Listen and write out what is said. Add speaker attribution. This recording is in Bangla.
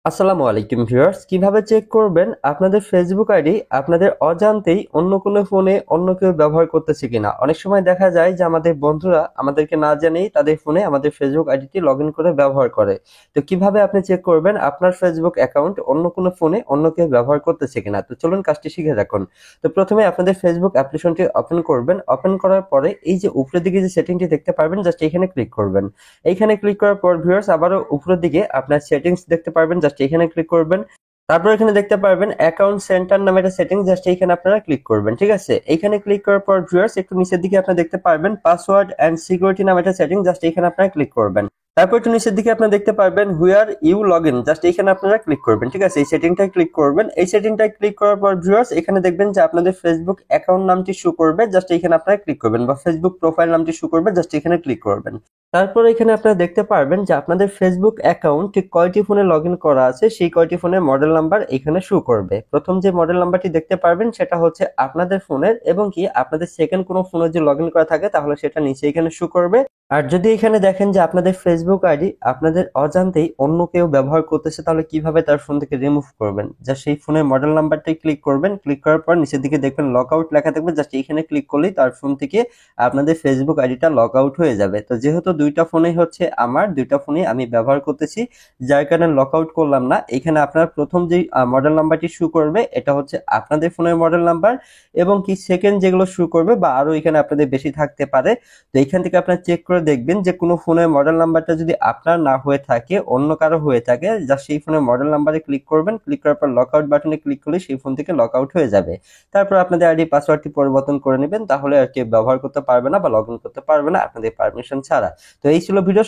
Speaker 1: আসসালামু আলাইকুম ভিউয়ার্স, কিভাবে চেক করবেন আপনাদের ফেসবুক আইডি আপনাদের অজান্তেই অন্য কোনো ফোনে অন্য কেউ ব্যবহার করতেছে কিনা। অনেক সময় দেখা যায় যে আমাদের বন্ধুরা আমাদেরকে না জানেই তাদের ফোনে আমাদের ফেসবুক আইডিটি লগ ইন করে ব্যবহার করে। তো কিভাবে আপনি চেক করবেন আপনার ফেসবুক অ্যাকাউন্ট অন্য কোনো ফোনে অন্য কেউ ব্যবহার করতেছে কিনা। তো চলুন কাজটি শিখে রাখুন। তো প্রথমে আপনাদের ফেসবুক অ্যাপ্লিকেশনটি ওপেন করবেন। ওপেন করার পরে এই যে উপরের দিকে যে সেটিংটি দেখতে পারবেন, জাস্ট এখানে ক্লিক করবেন। এইখানে ক্লিক করার পর ভিউয়ার্স আবারও উপরের দিকে আপনার সেটিংস দেখতে পারবেন, জাস্ট এখানে ক্লিক করবেন। তারপর এখানে দেখতে পারবেন অ্যাকাউন্ট সেন্টার নামে একটা সেটিংস, জাস্ট এইখানে আপনারা ক্লিক করবেন। ঠিক আছে, এইখানে ক্লিক করার পর ভিউয়ার্স একটু নিচের দিকে আপনারা দেখতে পারবেন পাসওয়ার্ড এন্ড সিকিউরিটি নামে একটা সেটিংস, জাস্ট এইখানে আপনারা ক্লিক করবেন। তারপর একটু নিচের দিকে আপনারা দেখতে পারবেন হুয়ার ইউ লগ ইন, জাস্ট এইখানে আপনারা ক্লিক করবেন। ঠিক আছে, এই সেটিংটায় ক্লিক করবেন। এই সেটিংটায় ক্লিক করার পর ভিউয়ার্স এখানে দেখবেন যে আপনাদের ফেসবুক অ্যাকাউন্ট নামটি শো করবে, জাস্ট এইখানে আপনারা ক্লিক করবেন, বা ফেসবুক প্রোফাইল নামটি শো করবে, জাস্ট এখানে ক্লিক করবেন। তারপর এখানে আপনারা দেখতে পারবেন যে আপনাদের ফেসবুক অ্যাকাউন্ট ঠিক কয়টি ফোনে লগ ইন করা আছে সেই কয়টি ফোনের মডেল নাম্বার এখানে শো করবে। প্রথম যে মডেল নাম্বারটি দেখতে পারবেন সেটা হচ্ছে আপনাদের ফোনের, এবং কি আপনাদের সেকেন্ড কোনো ফোনে যদি লগ ইন করা থাকে তাহলে সেটা নিচে এখানে শো করবে। আর যদি এখানে দেখেন যে আপনাদের ফেসবুক আইডি আপনাদের অজান্তেই অন্য কেউ ব্যবহার করতেছে, তাহলে কিভাবে তার ফোন থেকে রিমুভ করবেন, জাস্ট সেই ফোনের মডেল নাম্বারটাই ক্লিক করবেন। ক্লিক করার পর নিচের দিকে দেখবেন লক আউট লেখা থাকবে, জাস্ট এখানে ক্লিক করলেই তার ফোন থেকে আপনাদের ফেসবুক আইডিটা লগ আউট হয়ে যাবে। তো যেহেতু দুইটা ফোনেই হচ্ছে আমার, দুইটা ফোনেই আমি ব্যবহার করতেছি, যার কারণে লক আউট করলাম না। এখানে আপনার প্রথম যে মডেল নাম্বারটি শো করবে এটা হচ্ছে আপনাদের ফোনের মডেল নাম্বার, এবং কি সেকেন্ড যেগুলো শো করবে বা আরো এখানে আপনাদের বেশি থাকতে পারে। তো এখান থেকে আপনার চেক করে দেখবেন যে কোনো ফোনের মডেল নাম্বারটা যদি আপনার না হয়ে থাকে, অন্য কারো হয়ে থাকে, জাস্ট সেই ফোনের মডেল নাম্বারে ক্লিক করবেন। ক্লিক করার পর লক আউট বাটনে ক্লিক করলে সেই ফোন থেকে লক আউট হয়ে যাবে। তারপর আপনাদের আইডি পাসওয়ার্ডটি পরিবর্তন করে নেবেন, তাহলে আর কেউ ব্যবহার করতে পারবে না বা লগ ইন করতে পারবে না আপনাদের পারমিশন ছাড়া। তো এই ছিল ভিডিও।